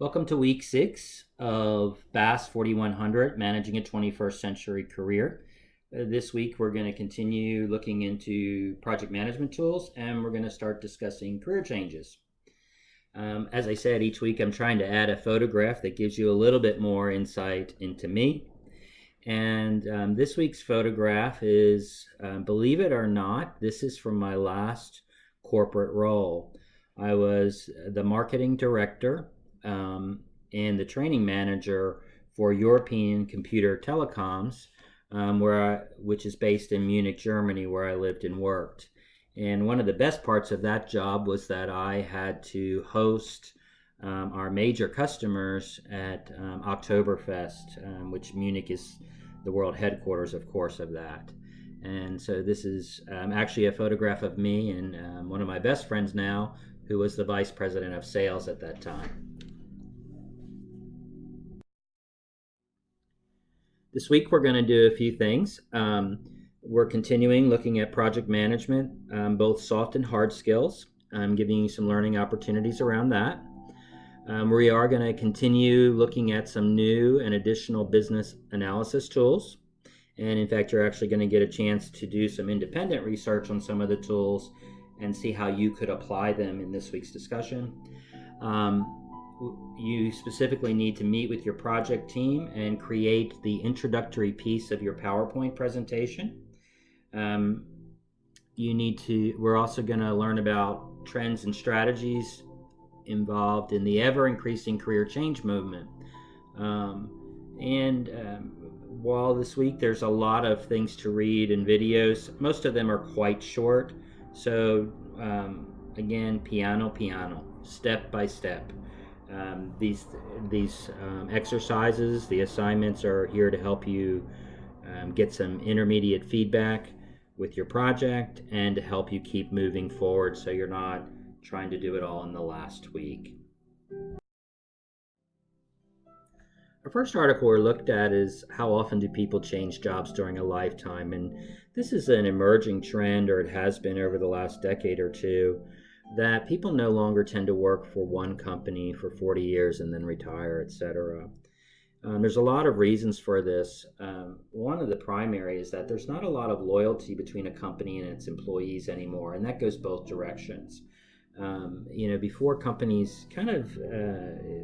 Welcome to week 6 of BAAS 4100, Managing a 21st Century Career. This week we're going to continue looking into project management tools, and we're going to start discussing career changes. As I said, each week I'm trying to add a photograph that gives you a little bit more insight into me. And this week's photograph is, believe it or not, this is from my last corporate role. I was the marketing director and the training manager for European Computer Telecoms, which is based in Munich, Germany, where I lived and worked. And one of the best parts of that job was that I had to host our major customers at Oktoberfest, which Munich is the world headquarters, of course, of that. And so this is actually a photograph of me and one of my best friends now, who was the vice president of sales at that time. This week we're going to do a few things. We're continuing looking at project management, both soft and hard skills. I'm giving you some learning opportunities around that. We are going to continue looking at some new and additional business analysis tools. And in fact, you're actually going to get a chance to do some independent research on some of the tools and see how you could apply them in this week's discussion. You specifically need to meet with your project team and create the introductory piece of your PowerPoint presentation. We're also going to learn about trends and strategies involved in the ever-increasing career change movement. While this week there's a lot of things to read and videos, most of them are quite short. So again, piano, step by step. These exercises, the assignments are here to help you get some intermediate feedback with your project and to help you keep moving forward so you're not trying to do it all in the last week. Our first article we looked at is how often do people change jobs during a lifetime, and this is an emerging trend, or it has been over the last decade or two, that people no longer tend to work for one company for 40 years and then retire, etc. There's a lot of reasons for this. One of the primary is that there's not a lot of loyalty between a company and its employees anymore, and that goes both directions. Before, companies kind of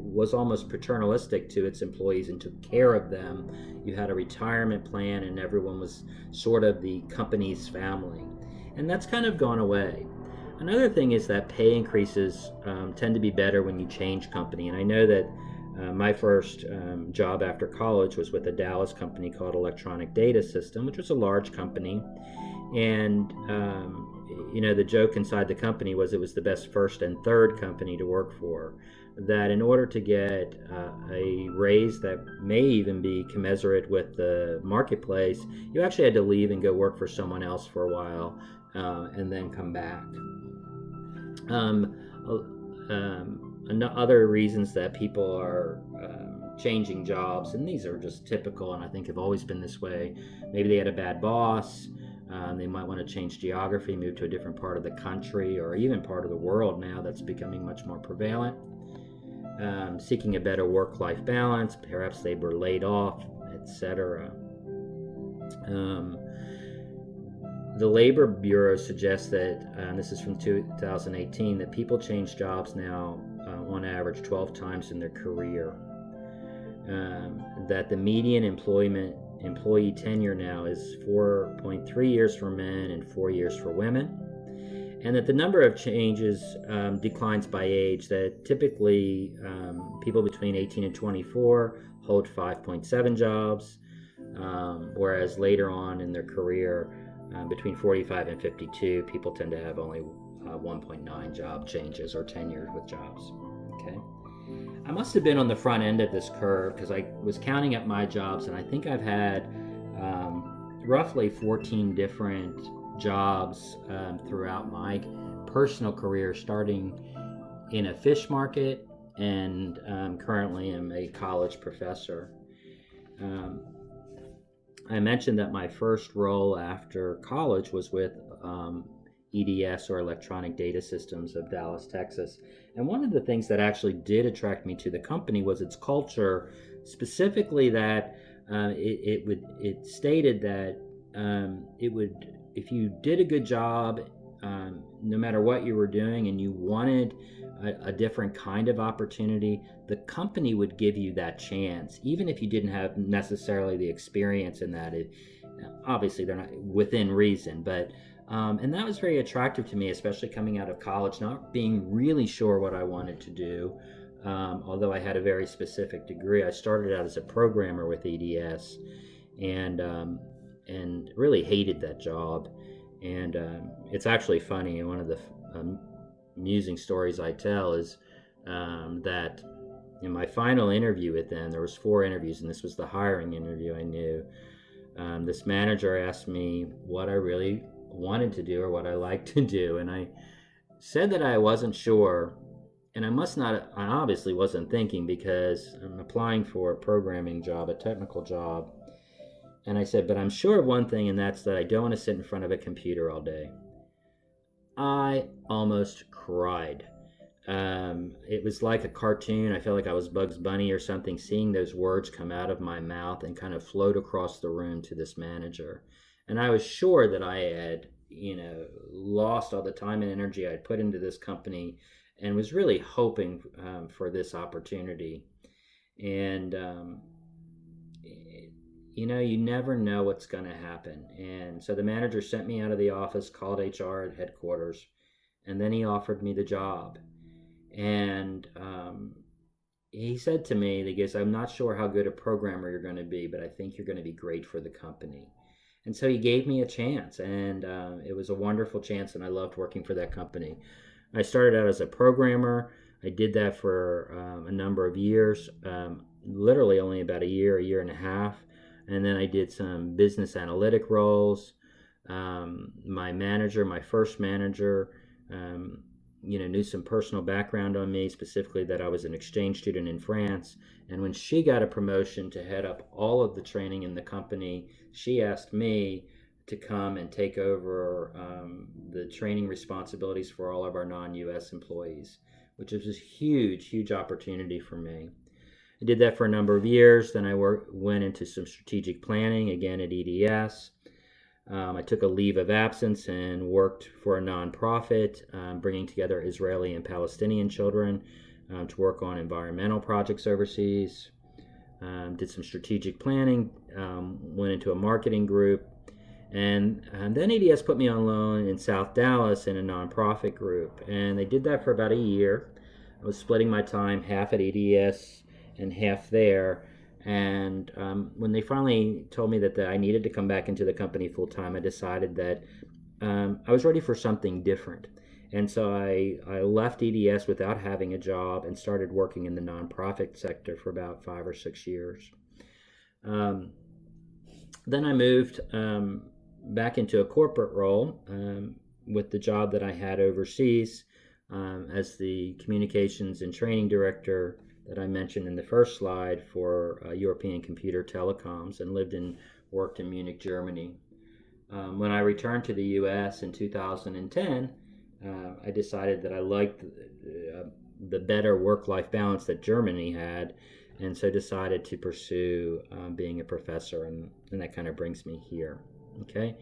was almost paternalistic to its employees and took care of them. You had a retirement plan and everyone was sort of the company's family, and that's kind of gone away. Another thing is that pay increases tend to be better when you change company, and I know that my first job after college was with a Dallas company called Electronic Data System, which was a large company, and the joke inside the company was it was the best first and third company to work for, that in order to get a raise that may even be commensurate with the marketplace, you actually had to leave and go work for someone else for a while and then come back. Other reasons that people are changing jobs, and these are just typical and I think have always been this way. Maybe they had a bad boss. They might want to change geography, move to a different part of the country or even part of the world now that's becoming much more prevalent. Seeking a better work-life balance, perhaps they were laid off, etc. The Labor Bureau suggests that, and this is from 2018, that people change jobs now on average 12 times in their career. That the median employee tenure now is 4.3 years for men and 4 years for women, and that the number of changes declines by age, that typically people between 18 and 24 hold 5.7 jobs, whereas later on in their career, between 45 and 52, people tend to have only 1.9 job changes or tenure with jobs. Okay. I must have been on the front end of this curve because I was counting up my jobs, and I think I've had roughly 14 different jobs throughout my personal career, starting in a fish market and currently am a college professor. I mentioned that my first role after college was with EDS, or Electronic Data Systems of Dallas, Texas. And one of the things that actually did attract me to the company was its culture, specifically that it stated that it would, if you did a good job, no matter what you were doing, and you wanted a different kind of opportunity, the company would give you that chance, even if you didn't have necessarily the experience in that. Obviously, they're not within reason, but and that was very attractive to me, especially coming out of college, not being really sure what I wanted to do. Although I had a very specific degree, I started out as a programmer with EDS, and really hated that job. And it's actually funny. One of the amusing stories I tell is that in my final interview with them, there was 4 interviews, and this was the hiring interview. I knew this manager asked me what I really wanted to do or what I liked to do, and I said that I wasn't sure. And I obviously wasn't thinking, because I'm applying for a programming job, a technical job. And I said, but I'm sure of one thing, and that's that I don't want to sit in front of a computer all day. I almost cried. It was like a cartoon. I felt like I was Bugs Bunny or something, seeing those words come out of my mouth and kind of float across the room to this manager. And I was sure that I had, lost all the time and energy I'd put into this company, and was really hoping for this opportunity. And you never know what's going to happen. And so the manager sent me out of the office, called HR at headquarters, and then he offered me the job. And he said to me, he goes, I'm not sure how good a programmer you're going to be, but I think you're going to be great for the company. And so he gave me a chance, and it was a wonderful chance, and I loved working for that company. I started out as a programmer. I did that for a number of years, literally only about a year and a half. And then I did some business analytic roles. My first manager, knew some personal background on me, specifically that I was an exchange student in France. And when she got a promotion to head up all of the training in the company, she asked me to come and take over the training responsibilities for all of our non-US employees, which was a huge opportunity for me. I did that for a number of years. Then I went into some strategic planning, again at EDS. I took a leave of absence and worked for a nonprofit, bringing together Israeli and Palestinian children to work on environmental projects overseas. Did some strategic planning, went into a marketing group, and then EDS put me on loan in South Dallas in a nonprofit group, and they did that for about a year. I was splitting my time, half at EDS and half there. And when they finally told me that I needed to come back into the company full time, I decided that I was ready for something different. And so I left EDS without having a job and started working in the nonprofit sector for about 5 or 6 years. Then I moved back into a corporate role with the job that I had overseas as the communications and training director that I mentioned in the first slide for European Computer Telecoms, and worked in Munich, Germany. When I returned to the U.S. in 2010, I decided that I liked the better work-life balance that Germany had, and so decided to pursue being a professor, and that kind of brings me here. Okay.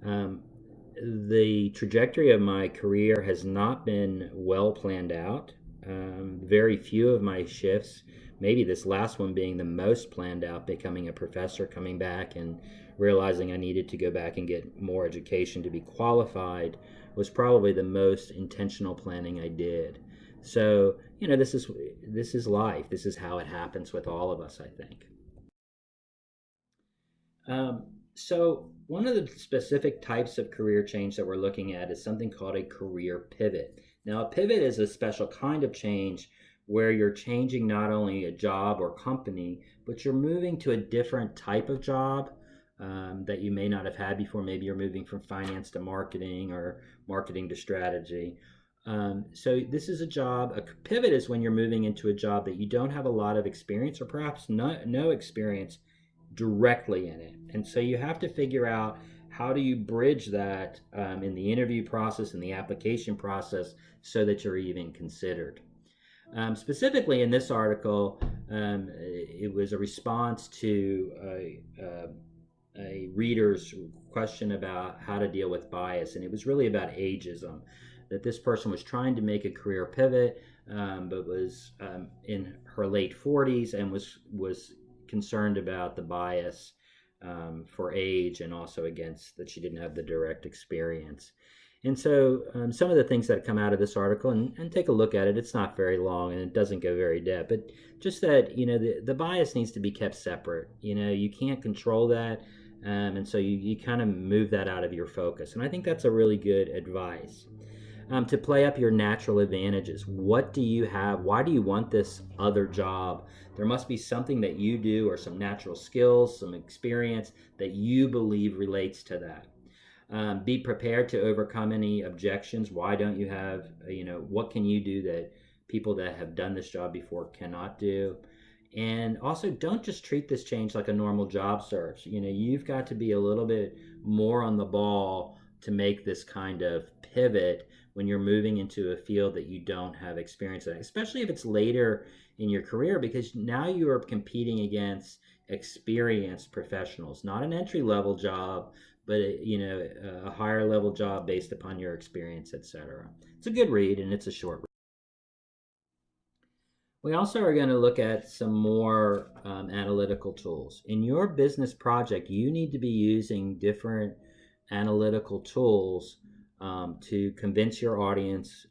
The trajectory of my career has not been well planned out. Very few of my shifts, maybe this last one being the most planned out, becoming a professor, coming back and realizing I needed to go back and get more education to be qualified, was probably the most intentional planning I did. So, this is life. This is how it happens with all of us, I think. So one of the specific types of career change that we're looking at is something called a career pivot. Now, a pivot is a special kind of change where you're changing not only a job or company, but you're moving to a different type of job that you may not have had before. Maybe you're moving from finance to marketing, or marketing to strategy. So this is a pivot is when you're moving into a job that you don't have a lot of experience, or perhaps no experience directly in it. And so you have to figure out how do you bridge that in the interview process and the application process so that you're even considered? Specifically in this article, it was a response to a reader's question about how to deal with bias, and it was really about ageism. That this person was trying to make a career pivot, but was in her late 40s and was concerned about the bias for age, and also against that she didn't have the direct experience. And so, some of the things that come out of this article, and take a look at it. It's not very long, and it doesn't go very depth, but just that the bias needs to be kept separate. You can't control that, and so you kind of move that out of your focus. And I think that's a really good advice. To play up your natural advantages. What do you have? Why do you want this other job? There must be something that you do, or some natural skills, some experience that you believe relates to that. Be prepared to overcome any objections. Why don't you have, what can you do that people that have done this job before cannot do? And also, don't just treat this change like a normal job search. You've got to be a little bit more on the ball to make this kind of pivot when you're moving into a field that you don't have experience in, especially if it's later in your career, because now you are competing against experienced professionals, not an entry level job, but a higher level job based upon your experience, etc. It's a good read, and it's a short read. We also are going to look at some more analytical tools. In your business project, you need to be using different analytical tools to convince your audience,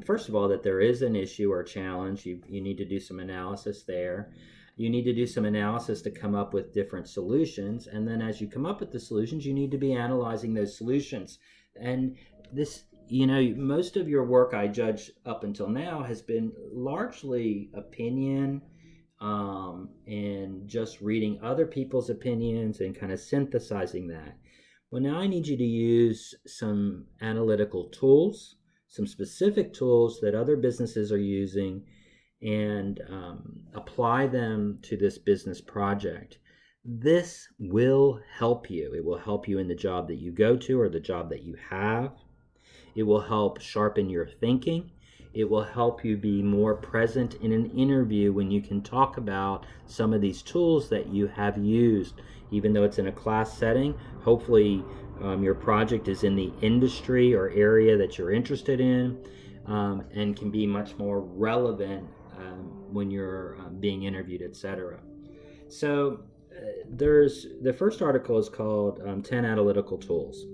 first of all, that there is an issue or challenge. You need to do some analysis there. You need to do some analysis to come up with different solutions. And then as you come up with the solutions, you need to be analyzing those solutions. And this, most of your work, I judge up until now, has been largely opinion, and just reading other people's opinions and kind of synthesizing that. Well, now I need you to use some analytical tools, some specific tools that other businesses are using, and apply them to this business project. This will help you. It will help you in the job that you go to or the job that you have. It will help sharpen your thinking. It will help you be more present in an interview when you can talk about some of these tools that you have used. Even though it's in a class setting, hopefully your project is in the industry or area that you're interested in, and can be much more relevant when you're being interviewed, etc. So there's the first article is called 10 Analytical Tools.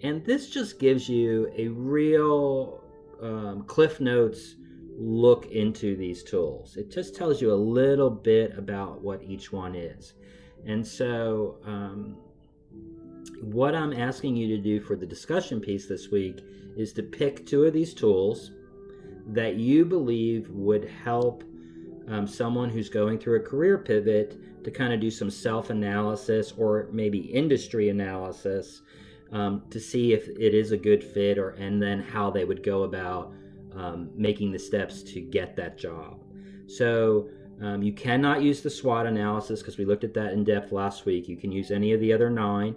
And this just gives you a real Cliff Notes look into these tools. It just tells you a little bit about what each one is. And so what I'm asking you to do for the discussion piece this week is to pick two of these tools that you believe would help someone who's going through a career pivot to kind of do some self-analysis or maybe industry analysis, to see if it is a good fit, and then how they would go about making the steps to get that job. So you cannot use the SWOT analysis because we looked at that in depth last week. You can use any of the other 9,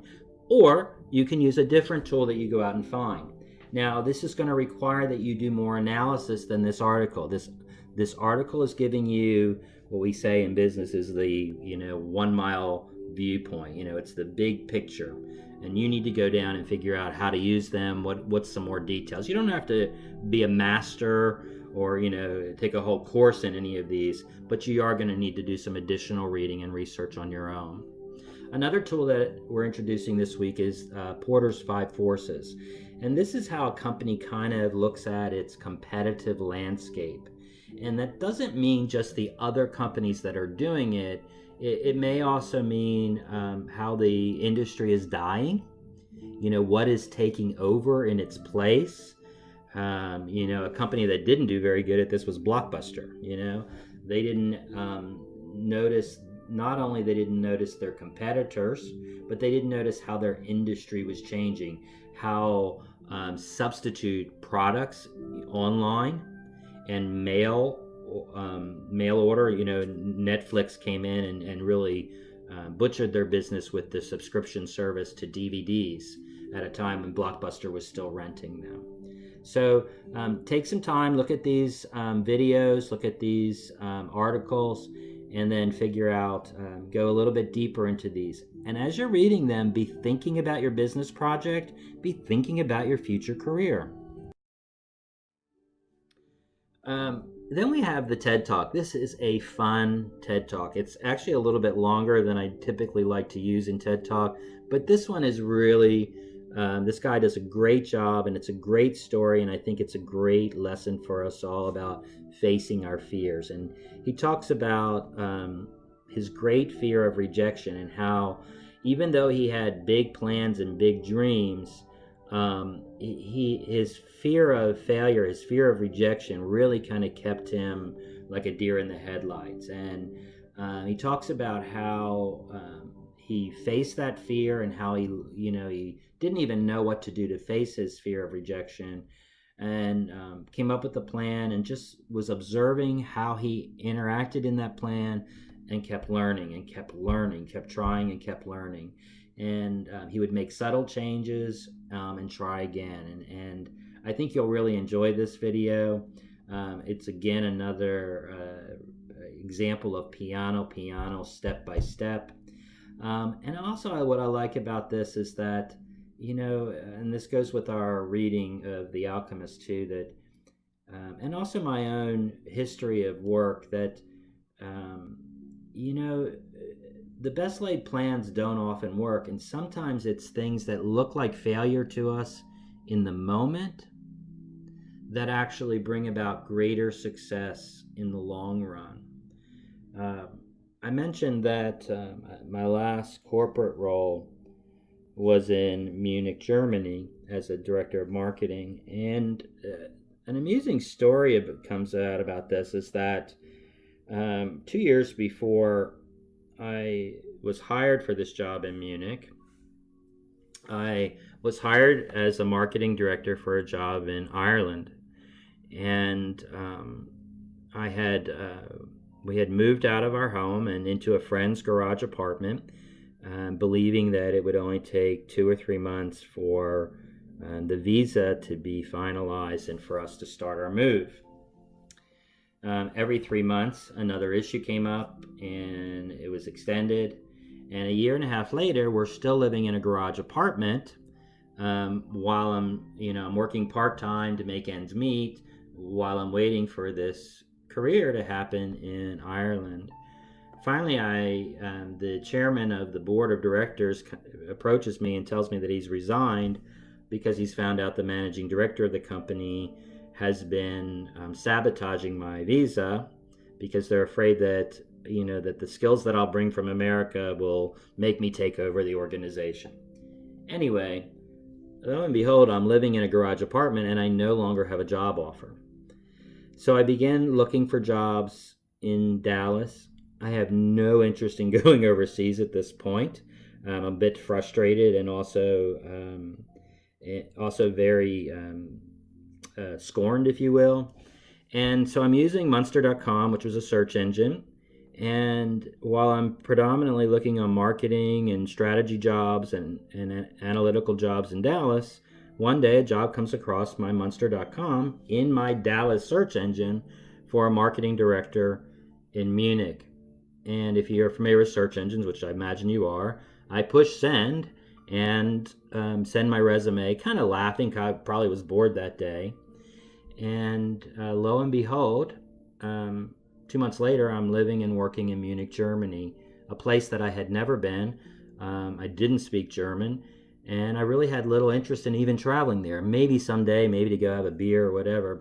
or you can use a different tool that you go out and find. Now, this is going to require that you do more analysis than this article. This article is giving you what we say in business is the 1 mile viewpoint. It's the big picture, and you need to go down and figure out how to use them. What's some more details? You don't have to be a master or take a whole course in any of these, but you are going to need to do some additional reading and research on your own. Another tool that we're introducing this week is Porter's 5 Forces. And this is how a company kind of looks at its competitive landscape. And that doesn't mean just the other companies that are doing it. It may also mean how the industry is dying, what is taking over in its place. A company that didn't do very good at this was Blockbuster. They didn't notice, not only they didn't notice their competitors, but they didn't notice how their industry was changing, how substitute products online and mail order. Netflix came in and really butchered their business with the subscription service to DVDs at a time when Blockbuster was still renting them. So take some time, look at these videos, look at these articles, and then figure out, go a little bit deeper into these. And as you're reading them, be thinking about your business project, be thinking about your future career. Then we have the TED Talk. This is a fun TED Talk. It's actually a little bit longer than I typically like to use in TED Talk, but this one is really, this guy does a great job, and it's a great story, and I think it's a great lesson for us all about facing our fears. And he talks about his great fear of rejection and how, even though he had big plans and big dreams, his fear of failure, his fear of rejection, really kind of kept him like a deer in the headlights. And he talks about how he faced that fear and how he didn't even know what to do to face his fear of rejection, and came up with a plan and just was observing how he interacted in that plan, and kept learning and kept learning, kept trying and kept learning. And he would make subtle changes and try again. And I think you'll really enjoy this video. It's again another example of piano, step by step. And also what I like about this is that, and this goes with our reading of The Alchemist too, that, and also my own history of work, that, the best laid plans don't often work, and sometimes it's things that look like failure to us in the moment that actually bring about greater success in the long run. I mentioned that my last corporate role was in Munich, Germany, as a director of marketing, and an amusing story comes out about this is that 2 years before I was hired for this job in Munich, I was hired as a marketing director for a job in Ireland, and we had moved out of our home and into a friend's garage apartment, believing that it would only take 2 or 3 months for the visa to be finalized and for us to start our move. Every 3 months, another issue came up, and it was extended. And a year and a half later, we're still living in a garage apartment, while I'm working part-time to make ends meet, while I'm waiting for this career to happen in Ireland. Finally, the chairman of the board of directors approaches me and tells me that he's resigned because he's found out the managing director of the company has been sabotaging my visa, because they're afraid that that the skills that I'll bring from America will make me take over the organization. Anyway, lo and behold, I'm living in a garage apartment and I no longer have a job offer. So I began looking for jobs in Dallas. I have no interest in going overseas at this point. I'm a bit frustrated and also very scorned, if you will. And so I'm using Monster.com, which was a search engine. And while I'm predominantly looking on marketing and strategy jobs and analytical jobs in Dallas, one day a job comes across my Monster.com in my Dallas search engine for a marketing director in Munich. And if you're familiar with search engines, which I imagine you are, I push send and send my resume, kind of laughing. I probably was bored that day. And lo and behold, 2 months later, I'm living and working in Munich, Germany, a place that I had never been. I didn't speak German, and I really had little interest in even traveling there. Maybe someday, maybe to go have a beer or whatever.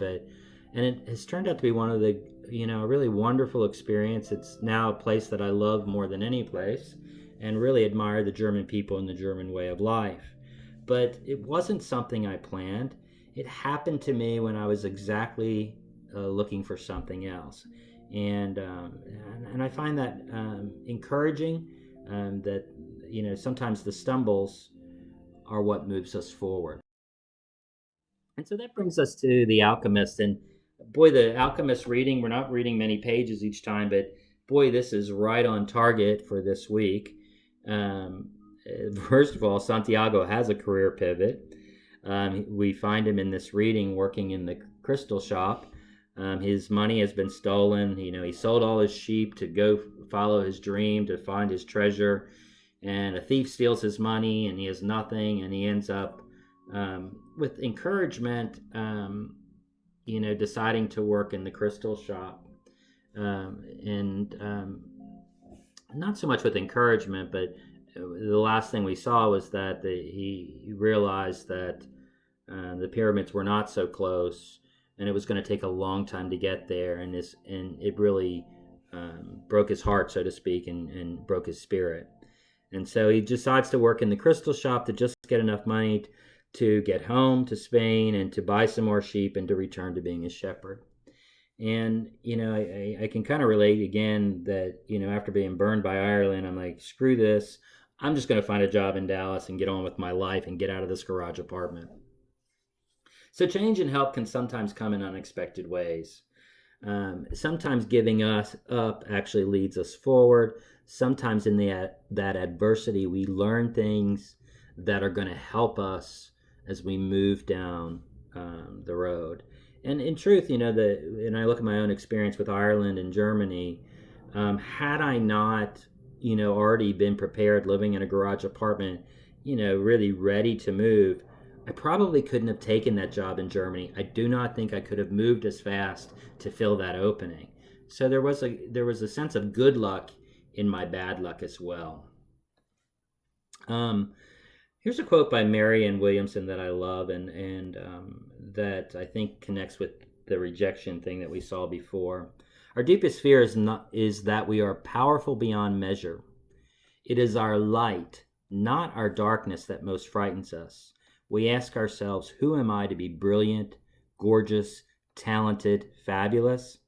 And it has turned out to be one of the, a really wonderful experience. It's now a place that I love more than any place, and really admire the German people and the German way of life. But it wasn't something I planned. It happened to me when I was exactly looking for something else. And I find that encouraging, that sometimes the stumbles are what moves us forward. And so that brings us to The Alchemist. And boy, The Alchemist reading, we're not reading many pages each time, but boy, this is right on target for this week. Um, First of all, Santiago has a career pivot. We find him in this reading working in the crystal shop. His money has been stolen. He sold all his sheep to go follow his dream to find his treasure, and a thief steals his money, and he has nothing, and he ends up with encouragement, deciding to work in the crystal shop, and not so much with encouragement, but the last thing we saw was that he realized that the pyramids were not so close, and it was going to take a long time to get there, and it really broke his heart, so to speak, and broke his spirit. And so he decides to work in the crystal shop to just get enough money to get home to Spain and to buy some more sheep and to return to being a shepherd. And I can kind of relate again that after being burned by Ireland, I'm like, screw this. I'm just going to find a job in Dallas and get on with my life and get out of this garage apartment. So change and help can sometimes come in unexpected ways. Sometimes giving us up actually leads us forward. Sometimes in that adversity, we learn things that are going to help us as we move down the road. And in truth, and I look at my own experience with Ireland and Germany, had I not, already been prepared living in a garage apartment, really ready to move, I probably couldn't have taken that job in Germany. I do not think I could have moved as fast to fill that opening. So there was a sense of good luck in my bad luck as well. Here's a quote by Marianne Williamson that I love, and that I think connects with the rejection thing that we saw before. Our deepest fear is that we are powerful beyond measure. It is our light, not our darkness, that most frightens us. We ask ourselves, who am I to be brilliant, gorgeous, talented, fabulous?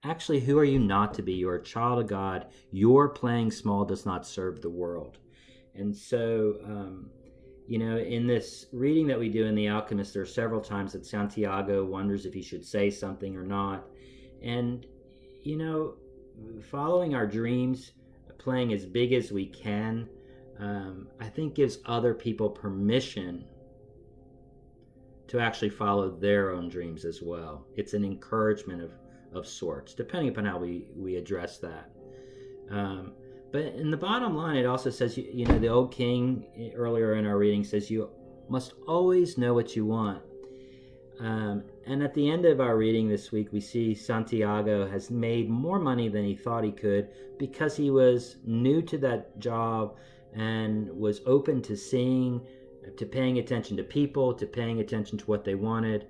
Actually, who are you not to be? You're a child of God. Your playing small does not serve the world. And so, in this reading that we do in The Alchemist, there are several times that Santiago wonders if he should say something or not. And, following our dreams, playing as big as we can, I think gives other people permission to actually follow their own dreams as well. It's an encouragement of sorts, depending upon how we address that. But in the bottom line, it also says, the old king earlier in our reading says, you must always know what you want. And at the end of our reading this week, we see Santiago has made more money than he thought he could because he was new to that job and was open to seeing, to paying attention to people, to paying attention to what they wanted.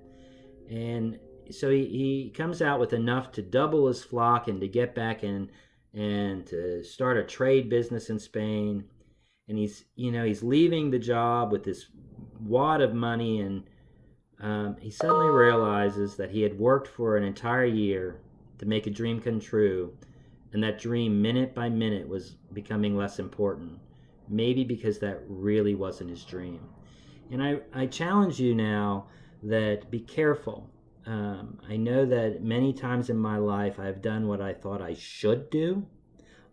And so he comes out with enough to double his flock and to get back in and to start a trade business in Spain. And he's leaving the job with this wad of money, and he suddenly realizes that he had worked for an entire year to make a dream come true, and that dream, minute by minute, was becoming less important. Maybe because that really wasn't his dream. And I challenge you now that be careful. I know that many times in my life I've done what I thought I should do.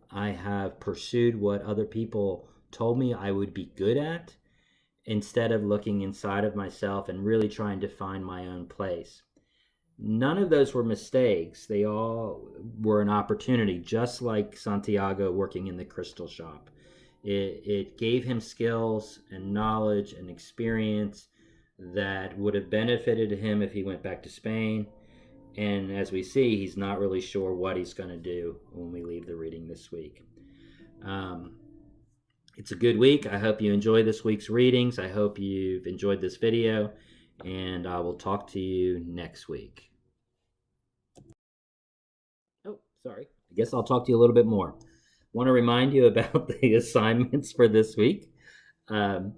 I have pursued what other people told me I would be good at, instead of looking inside of myself and really trying to find my own place. None of those were mistakes. They all were an opportunity, just like Santiago working in the crystal shop. It gave him skills and knowledge and experience that would have benefited him if he went back to Spain. And as we see, he's not really sure what he's going to do when we leave the reading this week. It's a good week. I hope you enjoy this week's readings. I hope you've enjoyed this video, and I will talk to you next week. Oh, sorry. I guess I'll talk to you a little bit more. Want to remind you about the assignments for this week.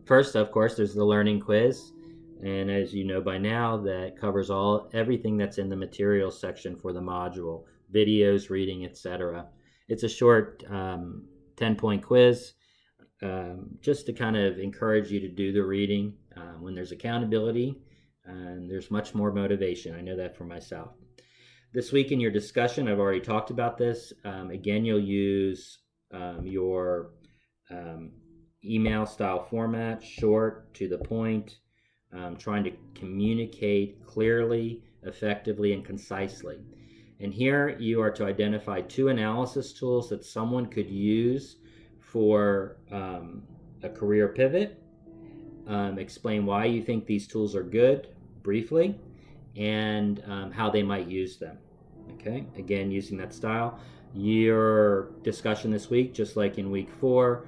First, of course, there's the learning quiz. And as you know by now, that covers everything that's in the materials section for the module, videos, reading, etc. It's a short 10-point quiz, just to kind of encourage you to do the reading. When there's accountability, and there's much more motivation. I know that for myself. This week in your discussion, I've already talked about this. Again, you'll use your um, email style format, short, to the point, trying to communicate clearly, effectively, and concisely. And here you are to identify 2 analysis tools that someone could use for a career pivot. Explain why you think these tools are good briefly, and how they might use them. Okay, again, using that style. Your discussion this week, just like in week 4,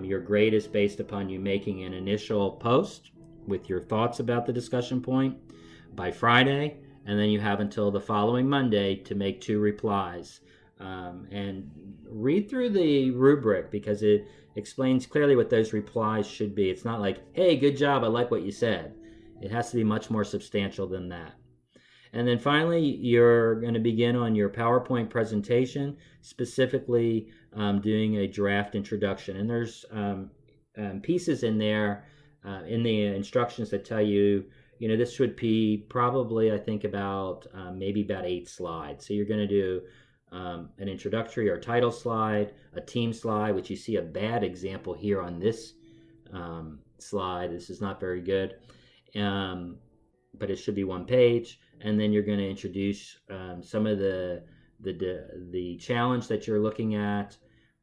your grade is based upon you making an initial post with your thoughts about the discussion point by Friday, and then you have until the following Monday to make 2 replies. And read through the rubric, because it explains clearly what those replies should be. It's not like, hey, good job, I like what you said. It has to be much more substantial than that. And then finally, you're going to begin on your PowerPoint presentation, specifically doing a draft introduction. And there's pieces in there in the instructions that tell you, this should be probably, I think, about maybe about 8 slides. So you're going to do an introductory or title slide, a team slide, which you see a bad example here on this slide. This is not very good, but it should be 1 page. And then you're going to introduce some of the challenge that you're looking at,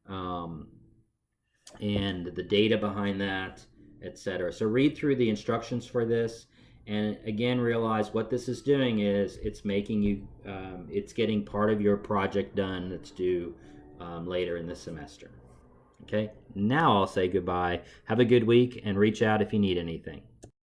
and the data behind that, etc. So read through the instructions for this, and again, realize what this is doing is it's making you, it's getting part of your project done that's due later in the semester. Okay, now I'll say goodbye. Have a good week, and reach out if you need anything.